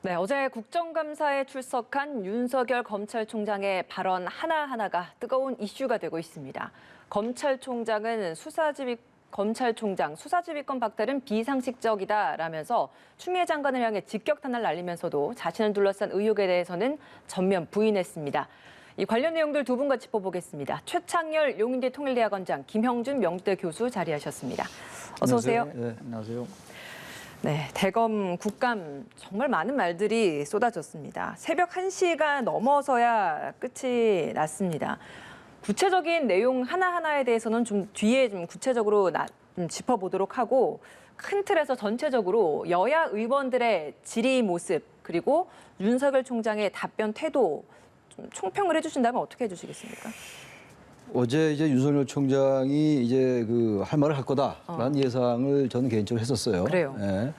네, 어제 국정감사에 출석한 윤석열 검찰총장의 발언 하나하나가 뜨거운 이슈가 되고 있습니다. 검찰총장은 검찰총장 수사지휘권 박탈은 비상식적이다라면서 추미애 장관을 향해 직격탄을 날리면서도 자신을 둘러싼 의혹에 대해서는 전면 부인했습니다. 이 관련 내용들 두 분과 짚어보겠습니다. 최창열 용인대 통일대학원장, 김형준 명대 교수 자리하셨습니다. 어서 오세요. 네, 안녕하세요. 네, 대검 국감 정말 많은 말들이 쏟아졌습니다. 새벽 1시가 넘어서야 끝이 났습니다. 구체적인 내용 하나하나에 대해서는 좀 뒤에 좀 구체적으로 짚어보도록 하고 큰 틀에서 전체적으로 여야 의원들의 질의 모습 그리고 윤석열 총장의 답변 태도 좀 총평을 해주신다면 어떻게 해주시겠습니까? 어제 이제 윤석열 총장이 이제 할 말을 할 거다라는 예상을 저는 개인적으로 했었어요. 그래요. 예.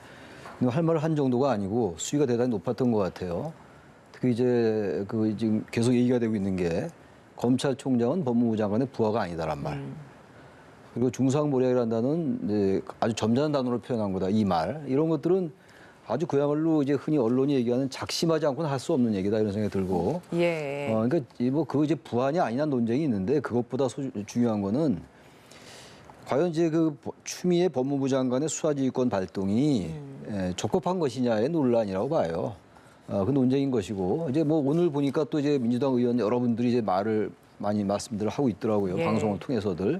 근데 할 말을 한 정도가 아니고 수위가 대단히 높았던 것 같아요. 특히 이제 지금 계속 얘기가 되고 있는 게 검찰총장은 법무부 장관의 부하가 아니다란 말. 그리고 중상모략이라는 단어는 아주 점잖은 단어로 표현한 거다. 이 말. 이런 것들은 아주 그야말로 이제 흔히 언론이 얘기하는 작심하지 않고는 할 수 없는 얘기다 이런 생각이 들고. 예. 그러니까 그거 이제 부하냐 아니냐 논쟁이 있는데 그것보다 중요한 거는 과연 이제 추미애 법무부 장관의 수사지휘권 발동이 적법한 것이냐의 논란이라고 봐요. 그 논쟁인 것이고 이제 오늘 보니까 또 이제 민주당 의원 여러분들이 이제 많이 말씀들을 하고 있더라고요. 예. 방송을 통해서들.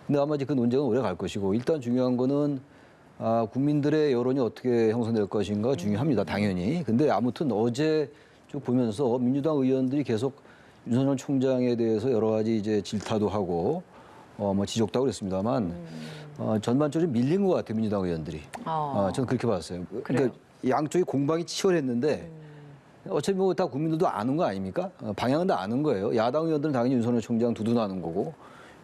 근데 아마 이제 그 논쟁은 오래 갈 것이고 일단 중요한 거는 국민들의 여론이 어떻게 형성될 것인가 중요합니다, 당연히. 근데 아무튼 어제 쭉 보면서 민주당 의원들이 계속 윤석열 총장에 대해서 여러 가지 이제 질타도 하고 지적도 하고 그랬습니다만 전반적으로 밀린 것 같아요, 민주당 의원들이. 저는 그렇게 봤어요. 그러니까 양쪽이 공방이 치열했는데 어차피 다 국민들도 아는 거 아닙니까? 방향은 다 아는 거예요. 야당 의원들은 당연히 윤석열 총장 두둔하는 거고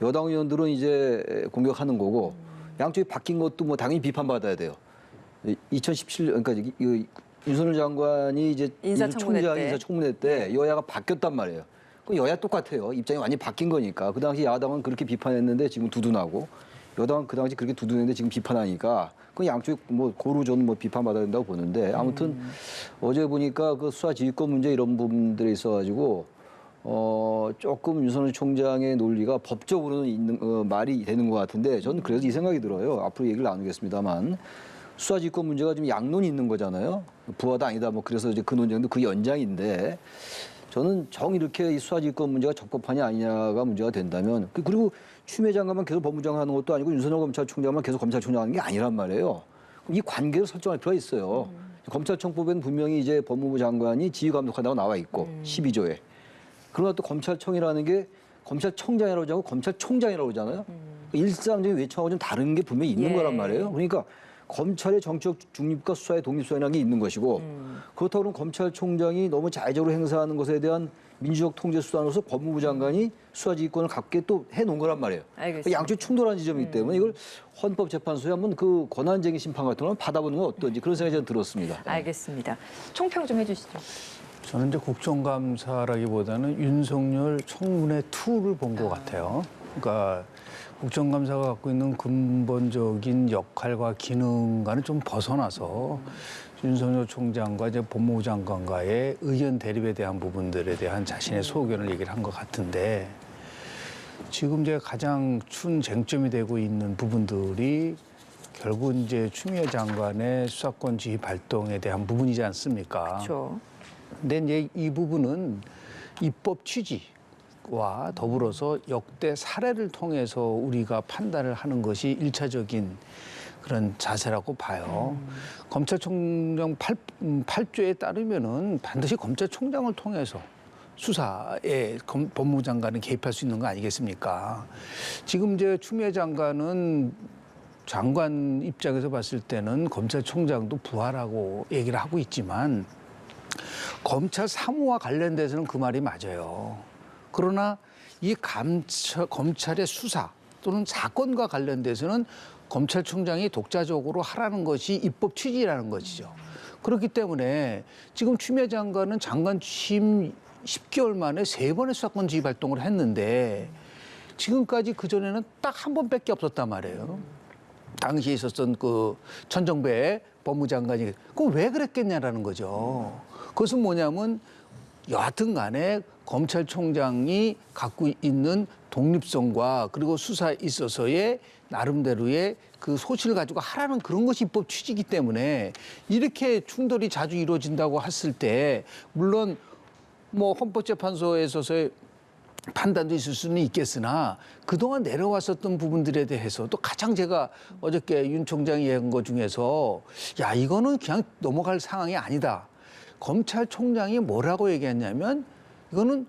여당 의원들은 이제 공격하는 거고 양쪽이 바뀐 것도 당연히 비판받아야 돼요. 2017년 그러니까 윤석열 장관이 이제 총장이 인사청문회 때 여야가 바뀌었단 말이에요. 그 여야 똑같아요. 입장이 완전히 바뀐 거니까. 그 당시 야당은 그렇게 비판했는데 지금 두둔하고 여당은 그 당시 그렇게 두둔했는데 지금 비판하니까 그 양쪽이 고루 저는 비판받아야 된다고 보는데 아무튼 어제 보니까 그 수사지휘권 문제 이런 부분들에 있어가지고 조금 윤석열 총장의 논리가 법적으로는 말이 되는 것 같은데 저는 그래서 이 생각이 들어요. 앞으로 얘기를 나누겠습니다만 수사지휘권 문제가 좀 양론이 있는 거잖아요. 부하다 아니다 그래서 이제 그 논쟁도 그 연장인데 저는 이렇게 이 수사지휘권 문제가 적법하냐 아니냐가 문제가 된다면 그리고 추미애 장관만 계속 법무장관 하는 것도 아니고 윤석열 검찰총장만 계속 검찰총장 하는 게 아니란 말이에요. 이 관계를 설정할 필요가 있어요. 검찰청법에는 분명히 이제 법무부 장관이 지휘감독한다고 나와 있고 12조에. 그러나 또 검찰청이라는 게 검찰청장이라고 하고 검찰총장이라고 하잖아요. 일상적인 외청하고 좀 다른 게 분명히 있는 거란 말이에요. 그러니까 검찰의 정치적 중립과 수사의 독립성이라는 게 있는 것이고 그렇다고 그러면 검찰총장이 너무 자의적으로 행사하는 것에 대한 민주적 통제 수단으로서 법무부 장관이 수사지휘권을 갖게 또 해놓은 거란 말이에요. 그러니까 양쪽이 충돌한 지점이기 때문에 이걸 헌법재판소에 한번 그 권한쟁의 심판 같은 걸 받아보는 건 어떤지 그런 생각이 저는 들었습니다. 알겠습니다. 총평 좀 해주시죠. 저는 이제 국정감사라기보다는 윤석열 청문회 2를 본 것 같아요. 그러니까 국정감사가 갖고 있는 근본적인 역할과 기능과는 좀 벗어나서 윤석열 총장과 이제 법무부 장관과의 의견 대립에 대한 부분들에 대한 자신의 소견을 얘기를 한 것 같은데 지금 이제 가장 큰 쟁점이 되고 있는 부분들이 결국 이제 추미애 장관의 수사권 지휘 발동에 대한 부분이지 않습니까? 그렇죠. 근데 이제 이 부분은 입법 취지와 더불어서 역대 사례를 통해서 우리가 판단을 하는 것이 일차적인 그런 자세라고 봐요. 검찰총장 8조에 따르면은 반드시 검찰총장을 통해서 수사에 법무부 장관은 개입할 수 있는 거 아니겠습니까? 지금 이제 추미애 장관은 장관 입장에서 봤을 때는 검찰총장도 부하라고 얘기를 하고 있지만 검찰 사무와 관련돼서는 그 말이 맞아요. 그러나 이 검찰의 수사 또는 사건과 관련돼서는 검찰총장이 독자적으로 하라는 것이 입법 취지라는 것이죠. 그렇기 때문에 지금 추미애 장관은 장관 취임 10개월 만에 3번의 수사권 지휘 발동을 했는데 지금까지 그전에는 딱 한 번밖에 없었단 말이에요. 당시에 있었던 그 천정배 법무장관이 그럼 왜 그랬겠냐라는 거죠. 그것은 뭐냐면 여하튼 간에 검찰총장이 갖고 있는 독립성과 그리고 수사에 있어서의 나름대로의 그 소신을 가지고 하라는 그런 것이 입법 취지이기 때문에 이렇게 충돌이 자주 이루어진다고 했을 때 물론 뭐 헌법재판소에 있어서의 판단도 있을 수는 있겠으나 그동안 내려왔었던 부분들에 대해서 또 가장 제가 어저께 윤 총장이 얘기한 것 중에서 야 이거는 그냥 넘어갈 상황이 아니다. 검찰총장이 뭐라고 얘기했냐면 이거는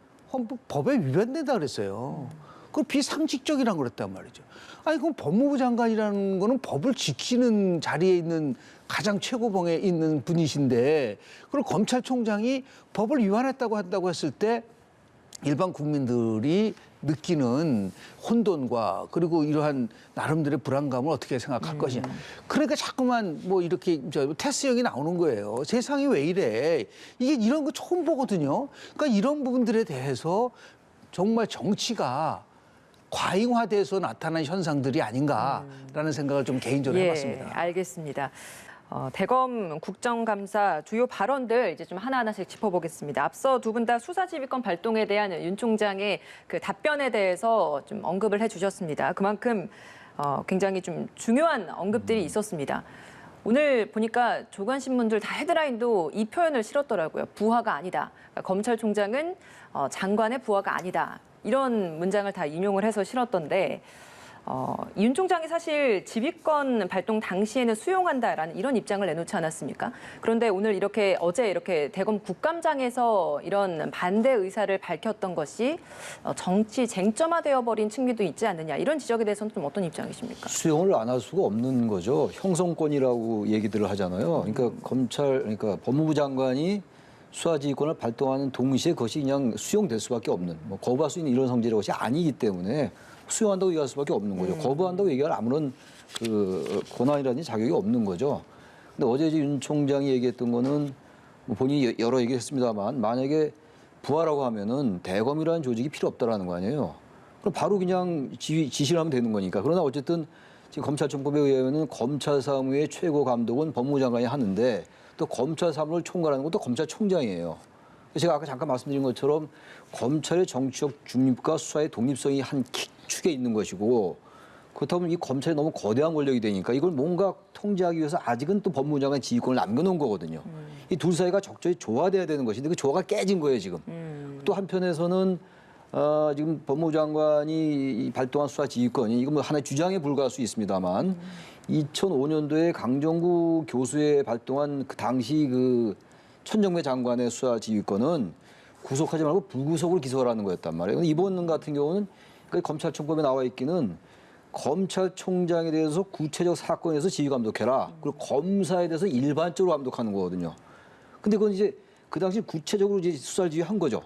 법에 위반된다 그랬어요. 그 비상식적이라고 그랬단 말이죠. 아니 그럼 법무부 장관이라는 거는 법을 지키는 자리에 있는 가장 최고봉에 있는 분이신데 그럼 검찰총장이 법을 위반했다고 한다고 했을 때 일반 국민들이 느끼는 혼돈과 그리고 이러한 나름대로의 불안감을 어떻게 생각할 것이냐. 그러니까 자꾸만 뭐 이렇게 테스형이 나오는 거예요. 세상이 왜 이래. 이게 이런 거 처음 보거든요. 그러니까 이런 부분들에 대해서 정말 정치가 과잉화돼서 나타난 현상들이 아닌가라는 생각을 좀 개인적으로 해봤습니다. 알겠습니다. 대검 국정감사 주요 발언들 이제 좀 하나하나씩 짚어보겠습니다. 앞서 두 분 다 수사지휘권 발동에 대한 윤 총장의 그 답변에 대해서 좀 언급을 해주셨습니다. 그만큼 굉장히 좀 중요한 언급들이 있었습니다. 오늘 보니까 조간신문들 다 헤드라인도 이 표현을 실었더라고요. 부하가 아니다. 그러니까 검찰총장은 장관의 부하가 아니다. 이런 문장을 다 인용을 해서 실었던데 윤 총장이 사실 지휘권 발동 당시에는 수용한다라는 이런 입장을 내놓지 않았습니까? 그런데 오늘 어제 이렇게 대검 국감장에서 이런 반대 의사를 밝혔던 것이 정치 쟁점화되어 버린 측면도 있지 않느냐 이런 지적에 대해서는 좀 어떤 입장이십니까? 수용을 안 할 수가 없는 거죠. 형성권이라고 얘기들을 하잖아요. 그러니까 그러니까 법무부 장관이 수사지휘권을 발동하는 동시에 그것이 그냥 수용될 수밖에 없는, 뭐 거부할 수 있는 이런 성질의 것이 아니기 때문에 수용한다고 얘기할 수밖에 없는 거죠. 거부한다고 얘기할 아무런 그 권한이라든지 자격이 없는 거죠. 근데 어제 이제 윤 총장이 얘기했던 거는 뭐 본인이 여러 얘기했습니다만 만약에 부하라고 하면은 대검이라는 조직이 필요 없다라는 거 아니에요. 그럼 바로 그냥 지시를 하면 되는 거니까. 그러나 어쨌든 지금 검찰청법에 의하면은 검찰사무의 최고 감독은 법무부 장관이 하는데 또 검찰사무를 총괄하는 것도 검찰총장이에요. 제가 아까 잠깐 말씀드린 것처럼 검찰의 정치적 중립과 수사의 독립성이 한 축에 있는 것이고 그렇다면 이 검찰이 너무 거대한 권력이 되니까 이걸 뭔가 통제하기 위해서 아직은 또 법무부 장관 지휘권을 남겨놓은 거거든요. 이 둘 사이가 적절히 조화돼야 되는 것인데 그 조화가 깨진 거예요 지금. 또 한편에서는 지금 법무부 장관이 발동한 수사 지휘권이 이건 뭐 하나의 주장에 불과할 수 있습니다만 2005년도에 강정구 교수에 발동한 그 당시 그 천정배 장관의 수사 지휘권은 구속하지 말고 불구속으로 기소하라는 거였단 말이에요. 근데 이번 같은 경우는 그 검찰청법에 나와 있기는 검찰총장에 대해서 구체적 사건에서 지휘 감독해라. 그리고 검사에 대해서 일반적으로 감독하는 거거든요. 근데 그건 이제 그 당시 구체적으로 이제 수사를 지휘한 거죠.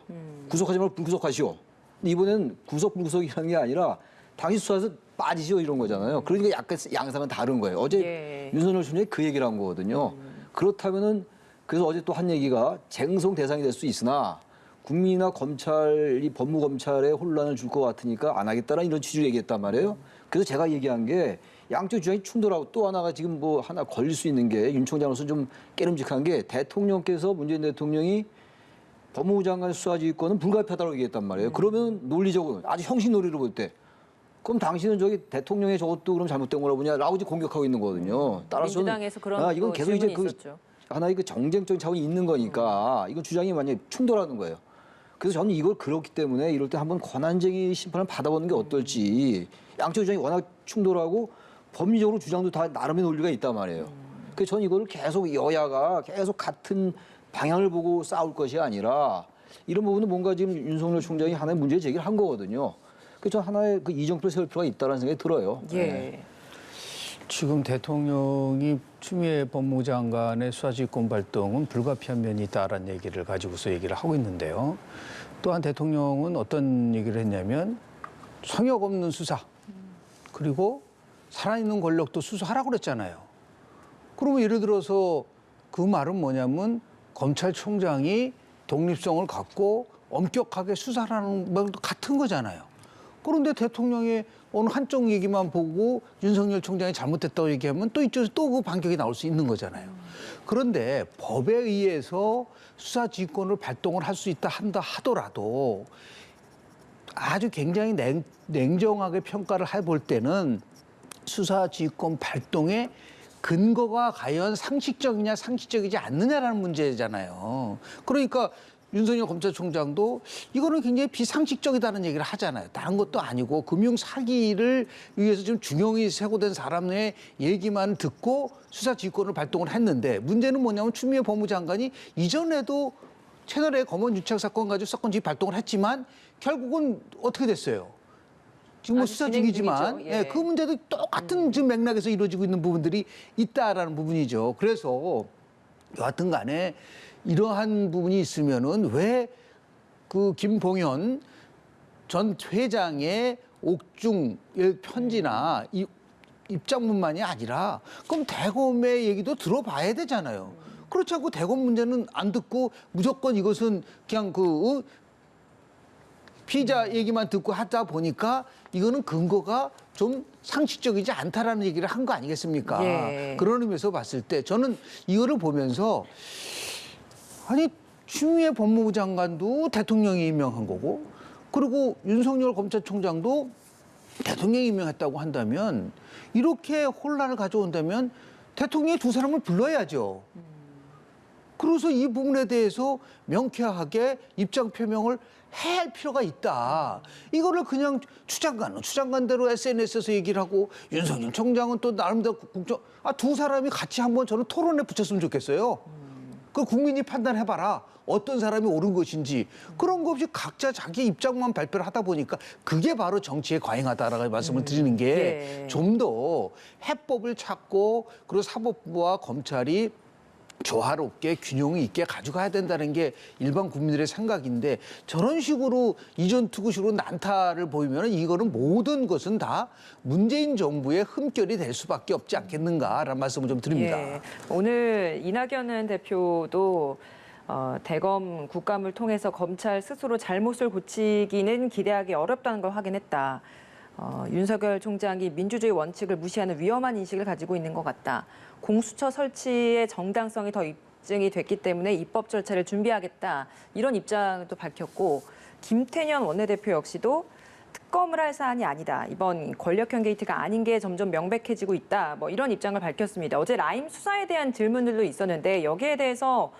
구속하지 말고 불구속하시오. 근데 이번에는 구속 불구속이라는 게 아니라 당시 수사에서 빠지시오 이런 거잖아요. 그러니까 약간 양상은 다른 거예요. 어제 윤석열 총장이 그 얘기를 한 거거든요. 그렇다면은 그래서 어제 또 한 얘기가 쟁송 대상이 될 수 있으나 국민이나 검찰이 법무검찰에 혼란을 줄 것 같으니까 안 하겠다라는 이런 취지로 얘기했단 말이에요. 그래서 제가 얘기한 게 양쪽 주장이 충돌하고 또 하나가 지금 뭐 하나 걸릴 수 있는 게 윤 총장으로서 좀 깨름직한 게 대통령께서 문재인 대통령이 법무부 장관 수사지휘권은 불가피하다고 얘기했단 말이에요. 그러면 논리적으로 아주 형식 논리로 볼 때 그럼 당신은 저기 대통령의 저것도 그럼 잘못된 거라고 보냐라고 이제 공격하고 있는 거거든요. 따라서는 민주당에서 그런 이건 계속 이제 그 있었죠. 하나의 그 정쟁적인 차원이 있는 거니까 이건 주장이 만약에 충돌하는 거예요. 그래서 저는 이걸 그렇기 때문에 이럴 때 한번 권한쟁의 심판을 받아보는 게 어떨지. 양쪽 주장이 워낙 충돌하고 법리적으로 주장도 다 나름의 논리가 있단 말이에요. 그래서 저는 이거를 계속 여야가 계속 같은 방향을 보고 싸울 것이 아니라 이런 부분은 뭔가 지금 윤석열 총장이 하나의 문제 제기를 한 거거든요. 그래서 저는 하나의 그 이정표를 세울 필요가 있다는 생각이 들어요. 예. 지금 대통령이 추미애 법무부 장관의 수사지휘권 발동은 불가피한 면이 있다라는 얘기를 가지고서 얘기를 하고 있는데요. 또한 대통령은 어떤 얘기를 했냐면 성역 없는 수사 그리고 살아있는 권력도 수사하라고 그랬잖아요. 그러면 예를 들어서 그 말은 뭐냐면 검찰총장이 독립성을 갖고 엄격하게 수사하라는 말도 같은 거잖아요. 그런데 대통령의 어느 한쪽 얘기만 보고 윤석열 총장이 잘못했다고 얘기하면 또 이쪽에서 또 그 반격이 나올 수 있는 거잖아요. 그런데 법에 의해서 수사지휘권을 발동을 할 수 있다 한다 하더라도 아주 굉장히 냉정하게 평가를 해볼 때는 수사지휘권 발동의 근거가 과연 상식적이냐 상식적이지 않느냐라는 문제잖아요. 그러니까 윤석열 검찰총장도 이거는 굉장히 비상식적이다는 얘기를 하잖아요. 다른 것도 아니고 금융 사기를 위해서 지금 중형이 세고된 사람의 얘기만 듣고 수사지휘권을 발동을 했는데 문제는 뭐냐면 추미애 법무장관이 이전에도 채널A 검언 유착 사건 가지고 사건 지휘 발동을 했지만 결국은 어떻게 됐어요? 지금 뭐 아직 수사 진행 중이지만 중이죠. 예. 그 문제도 똑같은 지금 맥락에서 이루어지고 있는 부분들이 있다라는 부분이죠. 그래서 여하튼 간에 이러한 부분이 있으면은 왜 그 김봉현 전 회장의 옥중 편지나 이 입장문만이 아니라 그럼 대검의 얘기도 들어봐야 되잖아요. 그렇지 않고 대검 문제는 안 듣고 무조건 이것은 그냥 피의자 얘기만 듣고 하다 보니까 이거는 근거가 좀 상식적이지 않다라는 얘기를 한 거 아니겠습니까? 예. 그런 의미에서 봤을 때 저는 이거를 보면서 아니 추미애 법무부 장관도 대통령이 임명한 거고 그리고 윤석열 검찰총장도 대통령이 임명했다고 한다면 이렇게 혼란을 가져온다면 대통령이 두 사람을 불러야죠. 그래서 이 부분에 대해서 명쾌하게 입장 표명을 해야 할 필요가 있다. 이거를 그냥 추장관대로 SNS에서 얘기를 하고 윤석열 총장은 또 나름대로 두 사람이 같이 한번 저는 토론에 붙였으면 좋겠어요. 그 국민이 판단해봐라. 어떤 사람이 옳은 것인지 그런 거 없이 각자 자기 입장만 발표를 하다 보니까 그게 바로 정치에 과잉하다라고 말씀을 드리는 게 예. 좀 더 해법을 찾고 그리고 사법부와 검찰이 조화롭게 균형 있게 가져가야 된다는 게 일반 국민들의 생각인데 저런 식으로 이전 투구식으로 난타를 보이면 이거는 모든 것은 다 문재인 정부의 흠결이 될 수밖에 없지 않겠는가라는 말씀을 좀 드립니다. 예. 오늘 이낙연 대표도 대검 국감을 통해서 검찰 스스로 잘못을 고치기는 기대하기 어렵다는 걸 확인했다. 윤석열 총장이 민주주의 원칙을 무시하는 위험한 인식을 가지고 있는 것 같다. 공수처 설치의 정당성이 더 입증이 됐기 때문에 입법 절차를 준비하겠다. 이런 입장도 밝혔고 김태년 원내대표 역시도 특검을 할 사안이 아니다. 이번 권력형 게이트가 아닌 게 점점 명백해지고 있다. 뭐 이런 입장을 밝혔습니다. 어제 라임 수사에 대한 질문들도 있었는데 여기에 대해서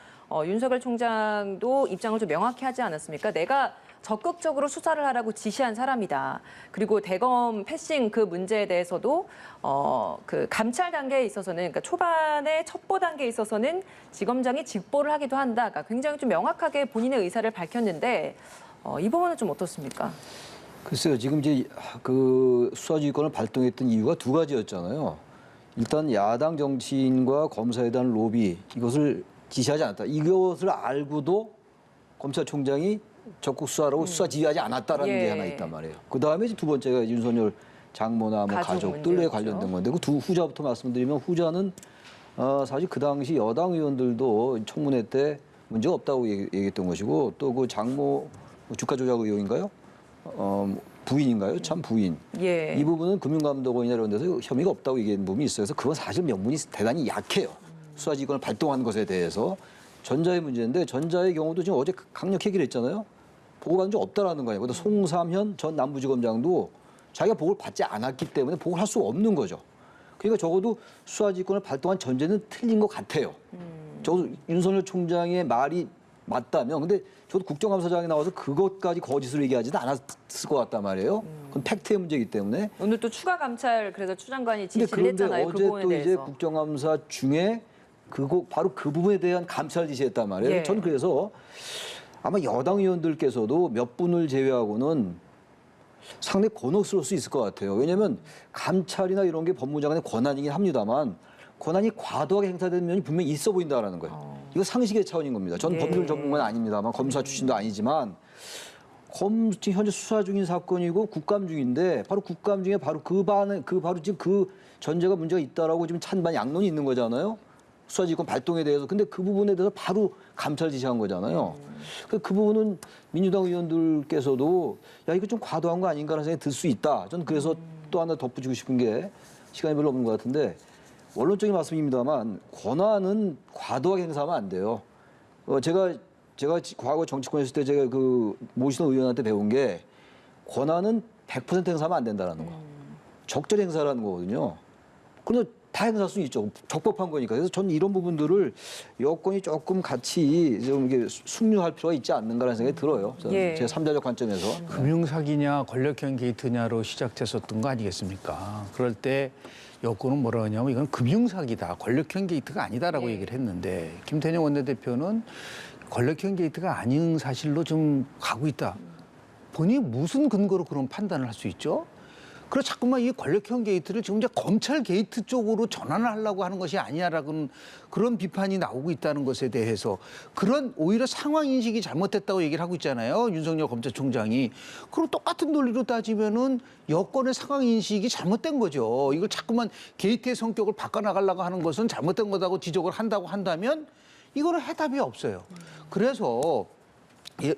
윤석열 총장도 입장을 좀 명확히 하지 않았습니까? 내가 적극적으로 수사를 하라고 지시한 사람이다. 그리고 대검 패싱 그 문제에 대해서도 그 감찰 단계에 있어서는 그러니까 초반에 첩보 단계에 있어서는 지검장이 직보를 하기도 한다. 그러니까 굉장히 좀 명확하게 본인의 의사를 밝혔는데 이 부분은 좀 어떻습니까? 글쎄요, 지금 이제 그 수사지휘권을 발동했던 이유가 두 가지였잖아요. 일단 야당 정치인과 검사에 대한 로비 이것을 지시하지 않았다. 이것을 알고도 검찰총장이 적극 수사라고 수사 지휘하지 않았다라는 게 하나 있단 말이에요. 그 다음에 두 번째가 윤석열 장모나 뭐 가족들에 문제였죠. 관련된 건데 그 두 후자부터 말씀드리면 후자는 사실 그 당시 여당 의원들도 청문회 때 문제가 없다고 얘기했던 것이고 또 그 장모 주가 조작 의혹인가요? 부인인가요? 참 부인. 예. 이 부분은 금융감독원이나 이런 데서 혐의가 없다고 얘기한 부분이 있어요. 그래서 그건 사실 명분이 대단히 약해요. 수사지휘권을 발동한 것에 대해서. 전자의 문제인데 전자의 경우도 지금 어제 강력 얘기를 했잖아요. 보고받은 적 없다라는 거예요. 그런데 송삼현 전 남부지검장도 자기가 보고를 받지 않았기 때문에 보고를 할 수 없는 거죠. 그러니까 적어도 수사지휘권을 발동한 전제는 틀린 것 같아요. 적어도 윤석열 총장의 말이 맞다면 근데 저도 국정감사장에 나와서 그것까지 거짓으로 얘기하지는 않았을 것 같단 말이에요. 그건 팩트의 문제이기 때문에. 오늘 또 추가 감찰 그래서 추 장관이 근데 지시를 그런데 했잖아요. 그 어제 부분에 또 이제 대해서. 국정감사 중에 바로 그 부분에 대한 감찰을 지시했단 말이에요. 예. 저는 그래서 아마 여당 의원들께서도 몇 분을 제외하고는 상당히 곤혹스러울 수 있을 것 같아요. 왜냐하면 감찰이나 이런 게 법무장관의 권한이긴 합니다만 권한이 과도하게 행사되는 면이 분명히 있어 보인다라는 거예요. 이거 상식의 차원인 겁니다. 전 예. 법률 전문가는 아닙니다만 검사 출신도 아니지만 지금 현재 수사 중인 사건이고 국감 중인데 바로 국감 중에 바로 바로 지금 그 전제가 문제가 있다라고 지금 찬반 양론이 있는 거잖아요. 수사지휘권 발동에 대해서 근데 그 부분에 대해서 바로 감찰 지시한 거잖아요. 그 부분은 민주당 의원들께서도 야 이거 좀 과도한 거 아닌가라는 생각이 들 수 있다. 저는 그래서 또 하나 덧붙이고 싶은 게 시간이 별로 없는 것 같은데 원론적인 말씀입니다만 권한은 과도하게 행사하면 안 돼요. 제가 과거 정치권에 있을 때 제가 그 모시던 의원한테 배운 게 권한은 100% 행사하면 안 된다는 거. 적절히 행사라는 거거든요. 그런데 다 행사할 수 있죠. 적법한 거니까. 그래서 저는 이런 부분들을 여권이 조금 같이 좀 이게 숙려할 필요가 있지 않는가라는 생각이 들어요. 저는 예. 제 3자적 관점에서. 금융사기냐 권력형 게이트냐로 시작됐었던 거 아니겠습니까? 그럴 때 여권은 뭐라 하냐면 이건 금융사기다. 권력형 게이트가 아니다라고 예. 얘기를 했는데 김태년 원내대표는 권력형 게이트가 아닌 사실로 좀 가고 있다. 본인이 무슨 근거로 그런 판단을 할 수 있죠? 그래서 자꾸만 이 권력형 게이트를 지금 이제 검찰 게이트 쪽으로 전환을 하려고 하는 것이 아니냐라는 그런 비판이 나오고 있다는 것에 대해서 그런 오히려 상황 인식이 잘못됐다고 얘기를 하고 있잖아요. 윤석열 검찰총장이. 그럼 똑같은 논리로 따지면은 여권의 상황 인식이 잘못된 거죠. 이걸 자꾸만 게이트의 성격을 바꿔나가려고 하는 것은 잘못된 거다고 지적을 한다고 한다면 이거는 해답이 없어요. 그래서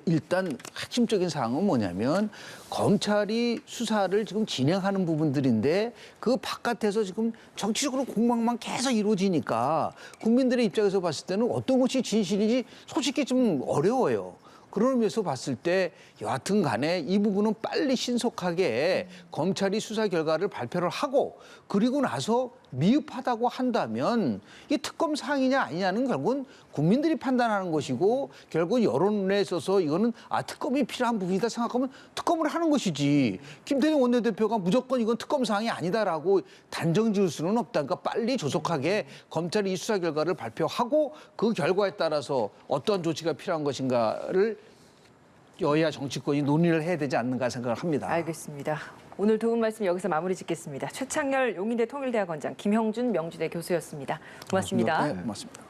일단 핵심적인 사항은 뭐냐면 검찰이 수사를 지금 진행하는 부분들인데 그 바깥에서 지금 정치적으로 공방만 계속 이루어지니까 국민들의 입장에서 봤을 때는 어떤 것이 진실인지 솔직히 좀 어려워요. 그런 의미에서 봤을 때 여하튼 간에 이 부분은 빨리 신속하게 검찰이 수사 결과를 발표를 하고 그리고 나서 미흡하다고 한다면 이 특검 사항이냐 아니냐는 결국은 국민들이 판단하는 것이고 결국 여론에 있어서 이거는 특검이 필요한 부분이다 생각하면 특검을 하는 것이지 김태년 원내대표가 무조건 이건 특검 사항이 아니다라고 단정 지을 수는 없다. 그러니까 빨리 조속하게 검찰이 이 수사 결과를 발표하고 그 결과에 따라서 어떠한 조치가 필요한 것인가를 여야 정치권이 논의를 해야 되지 않는가 생각을 합니다. 알겠습니다. 오늘 도움 말씀 여기서 마무리 짓겠습니다. 최창렬 용인대 통일대학원장, 김형준 명주대 교수였습니다. 고맙습니다. 네, 고맙습니다.